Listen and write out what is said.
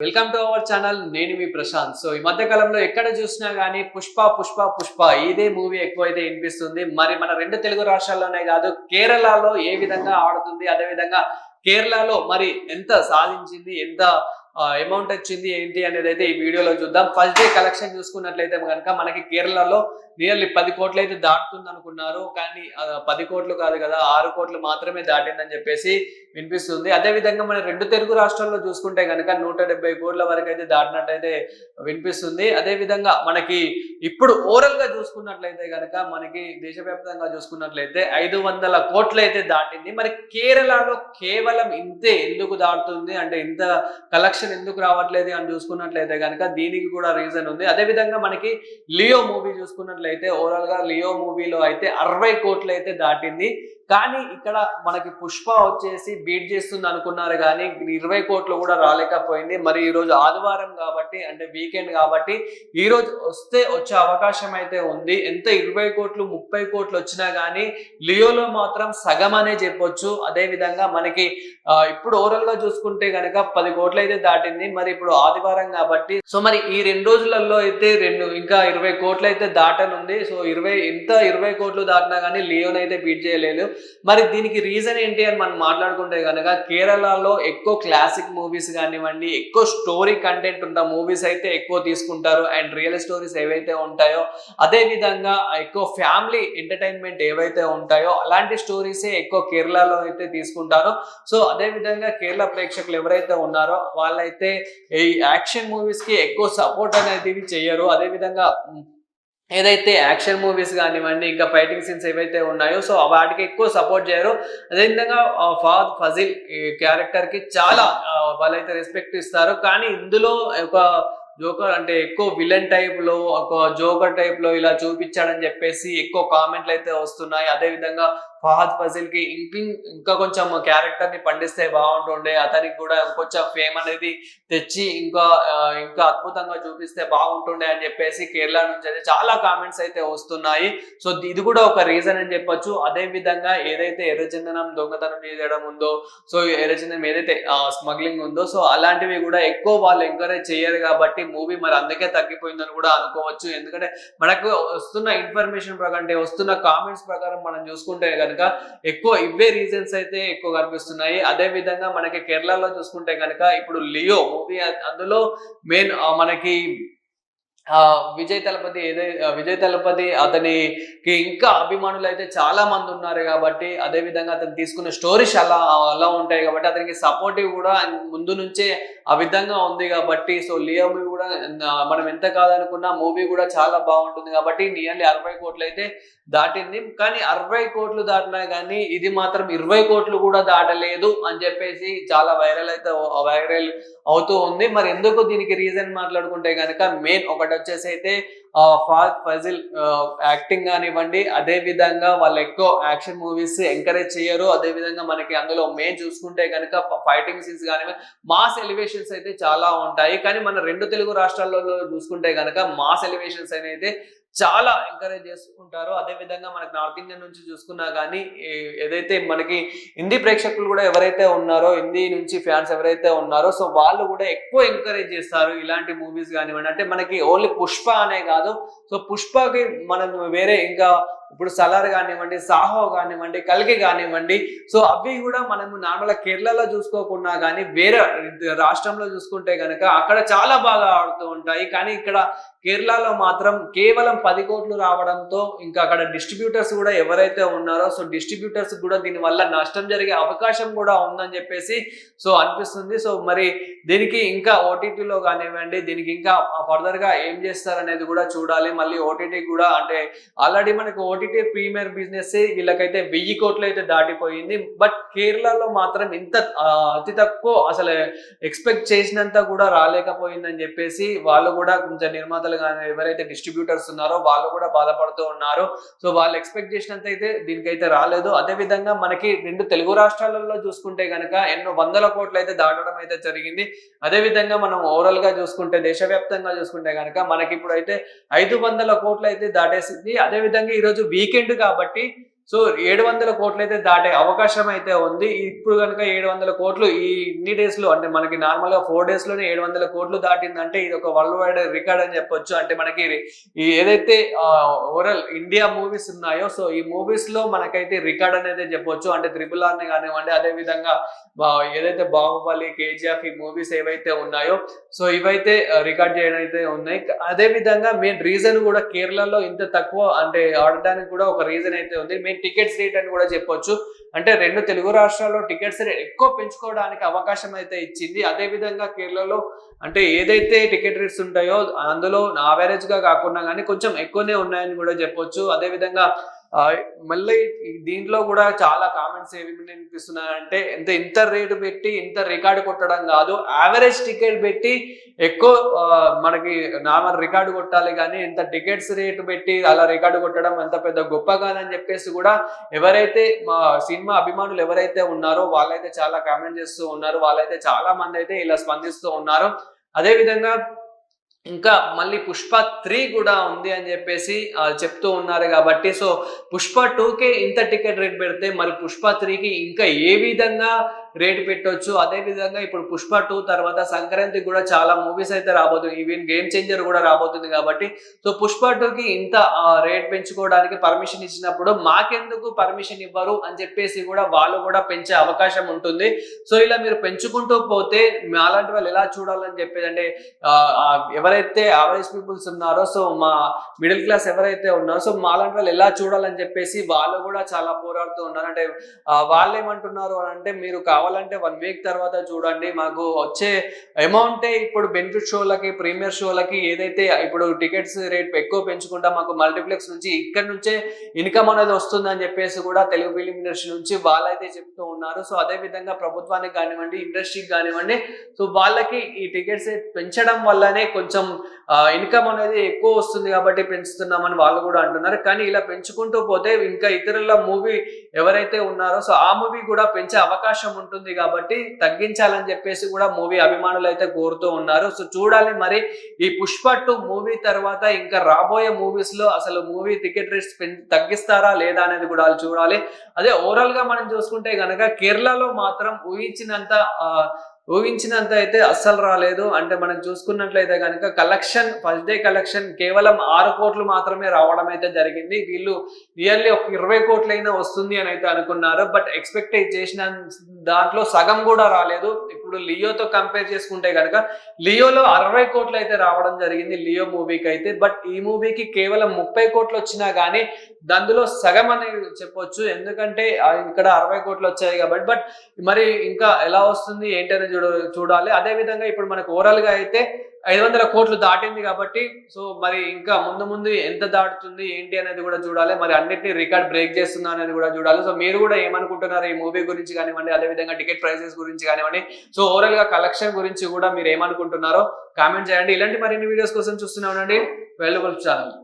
Welcome to our channel. నేను మీ Prashanth. So ఈ మధ్య కాలంలో ఎక్కడ చూసినా గానీ పుష్ప పుష్ప పుష్ప ఇదే మూవీ ఎక్కువైతే వినిపిస్తుంది. మరి మన రెండు తెలుగు రాష్ట్రాల్లోనే కాదు, కేరళలో ఏ విధంగా ఆడుతుంది, అదే విధంగా కేరళలో మరి ఎంత సాధించింది, ఎంత అమౌంట్ వచ్చింది ఏంటి అనేది అయితే ఈ వీడియోలో చూద్దాం. ఫస్ట్ డే కలెక్షన్ చూసుకున్నట్లయితే కనుక మనకి కేరళలో నియర్లీ 10 కోట్లు అయితే దాటుతుంది అనుకున్నారు. కానీ 10 కోట్లు కాదు కదా, 6 కోట్లు మాత్రమే దాటిందని చెప్పేసి వినిపిస్తుంది. అదే విధంగా మన రెండు తెలుగు రాష్ట్రాల్లో చూసుకుంటే కనుక 170 కోట్ల వరకు అయితే దాటినట్టయితే వినిపిస్తుంది. అదే విధంగా మనకి ఇప్పుడు ఓవరాల్ గా చూసుకున్నట్లయితే కనుక మనకి దేశవ్యాప్తంగా చూసుకున్నట్లయితే 500 కోట్లు అయితే దాటింది. మరి కేరళలో కేవలం ఇంతే ఎందుకు దాటుతుంది అంటే ఇంత కలెక్షన్ ఎందుకు రావట్లేదు అని చూసుకున్నట్లయితే కనుక దీనికి కూడా రీజన్ ఉంది. అదే విధంగా మనకి లియో మూవీ చూసుకున్నట్లయితే ఓవరాల్ గా లియో మూవీలో అయితే 60 కోట్లు అయితే దాటింది. కానీ ఇక్కడ మనకి పుష్ప వచ్చేసి బీట్ చేస్తుంది అనుకున్నారు కానీ 20 కోట్లు కూడా రాలేకపోయింది. మరి ఈ రోజు ఆదివారం కాబట్టి అంటే వీకెండ్ కాబట్టి ఈ రోజు వచ్చే అవకాశం అయితే ఉంది. ఎంత 20 కోట్లు 30 కోట్లు వచ్చినా కానీ లియోలో మాత్రం సగం అనే చెప్పొచ్చు. అదే విధంగా మనకి ఇప్పుడు ఓవరాల్ గా చూసుకుంటే కనుక 10 కోట్లు అయితే దాటింది. మరి ఇప్పుడు ఆదివారం కాబట్టి సో మరి ఈ 2 రోజులలో అయితే ఇంకా 20 కోట్లు అయితే దాటనుంది. సో 20 కోట్లు దాటినా కానీ లియోన్ అయితే బీట్ చేయలేదు. మరి దీనికి రీజన్ ఏంటి అని మనం మాట్లాడుకుంటే కనుక కేరళలో ఎక్కువ క్లాసిక్ మూవీస్ కానివ్వండి, ఎక్కువ స్టోరీ కంటెంట్ ఉన్న మూవీస్ అయితే ఎక్కువ తీసుకుంటారు. అండ్ రియల్ స్టోరీస్ ఏవైతే ఉంటాయో అదే విధంగా ఎక్కువ ఫ్యామిలీ ఎంటర్టైన్మెంట్ ఏవైతే ఉంటాయో అలాంటి స్టోరీసే ఎక్కువ కేరళలో అయితే తీసుకుంటారు. సో అదే విధంగా కేరళ ప్రేక్షకులు ఎవరైతే ఉన్నారో వాళ్ళైతే ఈ యాక్షన్ మూవీస్ కి ఎక్కువ సపోర్ట్ అనేది చెయ్యరు. అదే విధంగా ఏదైతే యాక్షన్ మూవీస్ కానివ్వండి, ఇంకా ఫైటింగ్ సీన్స్ ఏవైతే ఉన్నాయో సో వాటికి ఎక్కువ సపోర్ట్ చేయరు. అదేవిధంగా ఫహద్ ఫజిల్ క్యారెక్టర్ కి చాలా వాళ్ళైతే రెస్పెక్ట్ ఇస్తారు. కానీ ఇందులో ఒక జోకర్ అంటే ఎక్కువ విలన్ టైప్ లో ఒక జోకర్ టైప్ లో ఇలా చూపించాడని చెప్పేసి ఎక్కువ కామెంట్లు అయితే వస్తున్నాయి. అదే విధంగా ఫహద్ ఫజిల్ కి ఇంకా కొంచెం క్యారెక్టర్ ని పండిస్తే బాగుంటుండే, అతనికి కూడా కొంచెం ఫేమ్ అనేది తెచ్చి ఇంకా అద్భుతంగా చూపిస్తే బాగుంటుండే అని చెప్పేసి కేరళ నుంచి అయితే చాలా కామెంట్స్ అయితే వస్తున్నాయి. సో ఇది కూడా ఒక రీజన్ అని చెప్పొచ్చు. అదే విధంగా ఏదైతే ఎర్రచందనం దొంగతనం చేయడం ఉందో, సో ఎర్రచందనం ఏదైతే స్మగ్లింగ్ ఉందో సో అలాంటివి కూడా ఎక్కువ వాళ్ళు ఎంకరేజ్ చేయరు కాబట్టి మూవీ మరి అందుకే తగ్గిపోయిందని కూడా అనుకోవచ్చు. ఎందుకంటే మనకు వస్తున్న ఇన్ఫర్మేషన్ ప్రకారం అంటే వస్తున్న కామెంట్స్ ప్రకారం మనం చూసుకుంటే కనుక ఎక్కువ ఇవే రీజన్స్ అయితే ఎక్కువ కనిపిస్తున్నాయి. అదే విధంగా మనకి కేరళలో చూసుకుంటే కనుక ఇప్పుడు లియో మూవీ అందులో మెయిన్ మనకి విజయ్ తలపతి అతనికి ఇంకా అభిమానులు అయితే చాలా మంది ఉన్నారు కాబట్టి అదే విధంగా అతను తీసుకున్న స్టోరీస్ అలా ఉంటాయి కాబట్టి అతనికి సపోర్టివ్ కూడా ముందు నుంచే ఆ విధంగా ఉంది కాబట్టి సో లియో మూవీ కూడా మనం ఎంత కాదనుకున్నా మూవీ కూడా చాలా బాగుంటుంది కాబట్టి నియర్లీ 60 కోట్లు అయితే దాటింది. కానీ 60 కోట్లు దాటినా కానీ ఇది మాత్రం 20 కోట్లు కూడా దాటలేదు అని చెప్పేసి చాలా వైరల్ అవుతూ ఉంది. మరి ఎందుకు దీనికి రీజన్ మాట్లాడుకుంటే కనుక మెయిన్ ఒకటి వచ్చేసి అయితే ఫహద్ ఫజిల్ యాక్టింగ్ కానివ్వండి, అదే విధంగా వాళ్ళు ఎక్కువ యాక్షన్ మూవీస్ ఎంకరేజ్ చేయరు. అదే విధంగా మనకి అందులో మెయిన్ చూసుకుంటే కనుక ఫైటింగ్ సీన్స్ కానివ్వండి, మాస్ ఎలివేషన్స్ అయితే చాలా ఉంటాయి. కానీ మన రెండు తెలుగు రాష్ట్రాలలో చూసుకుంటే కనుక మాస్ ఎలివేషన్స్ అయితే చాలా ఎంకరేజ్ చేసుకుంటారు. అదే విధంగా మనకి నార్త్ ఇండియన్ నుంచి చూసుకున్నా కానీ ఏదైతే మనకి హిందీ ప్రేక్షకులు కూడా ఎవరైతే ఉన్నారో, హిందీ నుంచి ఫ్యాన్స్ ఎవరైతే ఉన్నారో సో వాళ్ళు కూడా ఎక్కువ ఎంకరేజ్ చేస్తారు ఇలాంటి మూవీస్ కానివ్వండి. అంటే మనకి ఓన్లీ పుష్ప అనే కాదు, సో పుష్పకి మనం వేరే ఇంకా ఇప్పుడు సలార్ కానివ్వండి, సాహో కానివ్వండి, కల్కి కానివ్వండి సో అవి కూడా మనము నార్మల్ కేరళలో చూసుకోకుండా కానీ వేరే రాష్ట్రంలో చూసుకుంటే కనుక అక్కడ చాలా బాగా ఆడుతూ ఉంటాయి. కానీ ఇక్కడ కేరళలో మాత్రం కేవలం 10 కోట్లు రావడంతో ఇంకా అక్కడ డిస్ట్రిబ్యూటర్స్ కూడా ఎవరైతే ఉన్నారో సో డిస్ట్రిబ్యూటర్స్ కూడా దీని వల్ల నష్టం జరిగే అవకాశం కూడా ఉందని చెప్పేసి సో అనిపిస్తుంది. సో మరి దీనికి ఇంకా ఓటీటీలో కానివ్వండి, దీనికి ఇంకా ఫర్దర్ గా ఏం చేస్తారనేది కూడా చూడాలి. మళ్ళీ ఓటీటీ కూడా అంటే ఆల్రెడీ మనకి ఓటీటీ ప్రీమియర్ బిజినెస్ వీళ్ళకైతే 1000 కోట్లు అయితే దాటిపోయింది. బట్ కేరళలో మాత్రం ఇంత అతి తక్కువ అసలు ఎక్స్పెక్ట్ చేసినంత కూడా రాలేకపోయిందని చెప్పేసి వాళ్ళు కూడా కొంచెం నిర్మాతలు కానీ ఎవరైతే డిస్ట్రిబ్యూటర్స్ ఉన్నారో వాళ్ళు కూడా బాధపడుతూ ఉన్నారు. సో వాళ్ళు ఎక్స్పెక్ట్ చేసినంత అయితే దీనికైతే రాలేదు. అదే విధంగా మనకి రెండు తెలుగు రాష్ట్రాలలో చూసుకుంటే కనుక ఎన్నో వందల కోట్లు అయితే దాటడం అయితే జరిగింది. అదే విధంగా మనం ఓవరాల్ గా చూసుకుంటే దేశవ్యాప్తంగా చూసుకుంటే కనుక మనకి ఇప్పుడు అయితే 500 కోట్లు అయితే దాటేసింది. అదే విధంగా ఈ రోజు వీకెండ్ కాబట్టి సో 700 కోట్లు అయితే దాటే అవకాశం అయితే ఉంది. ఇప్పుడు గనుక 700 కోట్లు ఈ ఇన్ని డేస్ లో, అంటే మనకి నార్మల్ గా 4 డేస్ లోనే 700 కోట్లు దాటిందంటే ఇది ఒక వరల్డ్ వైడ్ రికార్డ్ అని చెప్పొచ్చు. అంటే మనకి ఈ ఏదైతే ఓవరాల్ ఇండియా మూవీస్ ఉన్నాయో, సో ఈ మూవీస్ లో మనకైతే రికార్డ్ అనేది చెప్పొచ్చు. అంటే త్రిబుల్ ఆర్ ని కానివ్వండి, అదే విధంగా ఏదైతే బాహుబలి, కేజీఎఫ్ ఈ మూవీస్ ఏవైతే ఉన్నాయో, సో ఇవైతే రికార్డ్ చేయడం అయితే ఉన్నాయి. అదే విధంగా మెయిన్ రీజన్ కూడా కేరళలో ఇంత తక్కువ అంటే ఆడడానికి కూడా ఒక రీజన్ అయితే ఉంది. మెయిన్ టికెట్స్ రేట్ అని కూడా చెప్పొచ్చు. అంటే 2 తెలుగు రాష్ట్రాల్లో టికెట్స్ రేట్ ఎక్కువ పెంచుకోవడానికి అవకాశం అయితే ఇచ్చింది. అదే విధంగా కేరళలో అంటే ఏదైతే టికెట్ రేట్స్ ఉంటాయో అందులో యావరేజ్ గా కాకుండా కానీ కొంచెం ఎక్కువనే ఉన్నాయని కూడా చెప్పొచ్చు. అదే విధంగా మళ్ళీ దీంట్లో కూడా చాలా కామెంట్స్ ఏమి వినిపిస్తున్నాయంటే ఇంత రేటు పెట్టి ఇంత రికార్డు కొట్టడం కాదు, యావరేజ్ టికెట్ పెట్టి ఎక్కువ మనకి నార్మల్ రికార్డు కొట్టాలి కానీ ఇంత టికెట్స్ రేటు పెట్టి అలా రికార్డు కొట్టడం అంత పెద్ద గొప్ప కాదని చెప్పేసి కూడా ఎవరైతే మా సినిమా అభిమానులు ఎవరైతే ఉన్నారో వాళ్ళైతే చాలా కామెంట్ చేస్తూ ఉన్నారు. వాళ్ళైతే చాలా మంది అయితే ఇలా స్పందిస్తూ ఉన్నారు. అదే విధంగా ఇంకా మళ్ళీ పుష్ప 3 కూడా ఉంది అని చెప్పేసి చెప్తూ ఉన్నారు కాబట్టి, సో పుష్ప 2కే ఇంత టికెట్ రేట్ పెడితే మరి పుష్ప 3కి ఇంకా ఏ విధంగా రేట్ పెట్టొచ్చు. అదే విధంగా ఇప్పుడు పుష్ప 2 తర్వాత సంక్రాంతికి కూడా చాలా మూవీస్ అయితే రాబోతుంది. ఈవెన్ గేమ్ చేంజర్ కూడా రాబోతుంది కాబట్టి, సో పుష్ప 2కి ఇంత రేట్ పెంచుకోవడానికి పర్మిషన్ ఇచ్చినప్పుడు మాకెందుకు పర్మిషన్ ఇవ్వరు అని చెప్పేసి కూడా వాళ్ళు కూడా పెంచే అవకాశం ఉంటుంది. సో ఇలా మీరు పెంచుకుంటూ పోతే అలాంటి వాళ్ళు ఎలా చూడాలని చెప్పేది, అంటే ఎవరైతే యావరేజ్ పీపుల్స్ ఉన్నారో, సో మా మిడిల్ క్లాస్ ఎవరైతే ఉన్నారో, సో మాలాంటి వాళ్ళు ఎలా చూడాలని చెప్పేసి వాళ్ళు కూడా చాలా పోరాడుతూ ఉన్నారు. అంటే వాళ్ళు ఏమంటున్నారు అని అంటే, మీరు కావాలంటే 1 వీక్ తర్వాత చూడండి, మాకు వచ్చే అమౌంటే ఇప్పుడు బెనిఫిట్ షోలకి, ప్రీమియర్ షోలకి ఏదైతే ఇప్పుడు టికెట్స్ రేట్ ఎక్కువ పెంచుకుంటా మాకు మల్టీప్లెక్స్ నుంచి ఇక్కడ నుంచే ఇన్కమ్ అనేది వస్తుంది అని చెప్పేసి కూడా తెలుగు ఫిలిం ఇండస్ట్రీ నుంచి వాళ్ళైతే చెప్తూ ఉన్నారు. సో అదే విధంగా ప్రభుత్వానికి కానివ్వండి, ఇండస్ట్రీకి కానివ్వండి, సో వాళ్ళకి ఈ టికెట్స్ పెంచడం వల్లనే కొంచెం ఇన్కమ్ అనేది ఎక్కువ వస్తుంది కాబట్టి పెంచుతున్నామని వాళ్ళు కూడా అంటున్నారు. కానీ ఇలా పెంచుకుంటూ పోతే ఇంకా ఇతరుల మూవీ ఎవరైతే ఉన్నారో, సో ఆ మూవీ కూడా పెంచే అవకాశం ఉంటుంది కాబట్టి తగ్గించాలని చెప్పేసి కూడా మూవీ అభిమానులు అయితే కోరుతూ ఉన్నారు. సో చూడాలి మరి ఈ పుష్ప 2 మూవీ తర్వాత ఇంకా రాబోయే మూవీస్ లో అసలు మూవీ టికెట్ రేట్స్ తగ్గిస్తారా లేదా అనేది కూడా చూడాలి. అదే ఓవరాల్ గా మనం చూసుకుంటే గనక కేరళలో మాత్రం ఊహించినంత అయితే అస్సలు రాలేదు. అంటే మనం చూసుకున్నట్లయితే కనుక కలెక్షన్, ఫస్ట్ డే కలెక్షన్ కేవలం 6 కోట్లు మాత్రమే రావడం అయితే జరిగింది. వీళ్ళు నియర్లీ ఒక 20 కోట్లైనా వస్తుంది అని అయితే అనుకున్నారు. బట్ ఎక్స్పెక్ట్ చేసిన దాంట్లో సగం కూడా రాలేదు. ఇప్పుడు లియోతో కంపేర్ చేసుకుంటే కనుక లియోలో 60 కోట్లు అయితే రావడం జరిగింది లియో మూవీకి అయితే. బట్ ఈ మూవీకి కేవలం 30 కోట్లు వచ్చినా కానీ దానిలో సగం అని చెప్పొచ్చు. ఎందుకంటే ఇక్కడ 60 కోట్లు వచ్చాయి కాబట్టి. బట్ మరి ఇంకా ఎలా వస్తుంది ఏంటనేది చూడాలి. అదే విధంగా ఇప్పుడు మనకు ఓవరాల్ గా అయితే 500 కోట్లు దాటింది కాబట్టి, సో మరి ఇంకా ముందు ఎంత దాటుతుంది ఏంటి అనేది కూడా చూడాలి. మరి అన్నిటిని రికార్డ్ బ్రేక్ చేస్తుందా అనేది కూడా చూడాలి. సో మీరు కూడా ఏమనుకుంటున్నారు ఈ మూవీ గురించి కానివ్వండి, అదే విధంగా టికెట్ ప్రైసెస్ గురించి కానివ్వండి, సో ఓవరాల్ గా కలెక్షన్ గురించి కూడా మీరు ఏమనుకుంటున్నారో కామెంట్ చేయండి. ఇలాంటి మరిన్ని వీడియోస్ కోసం చూస్తూనే ఉండండి వెల్లుబుల్ ఛానల్.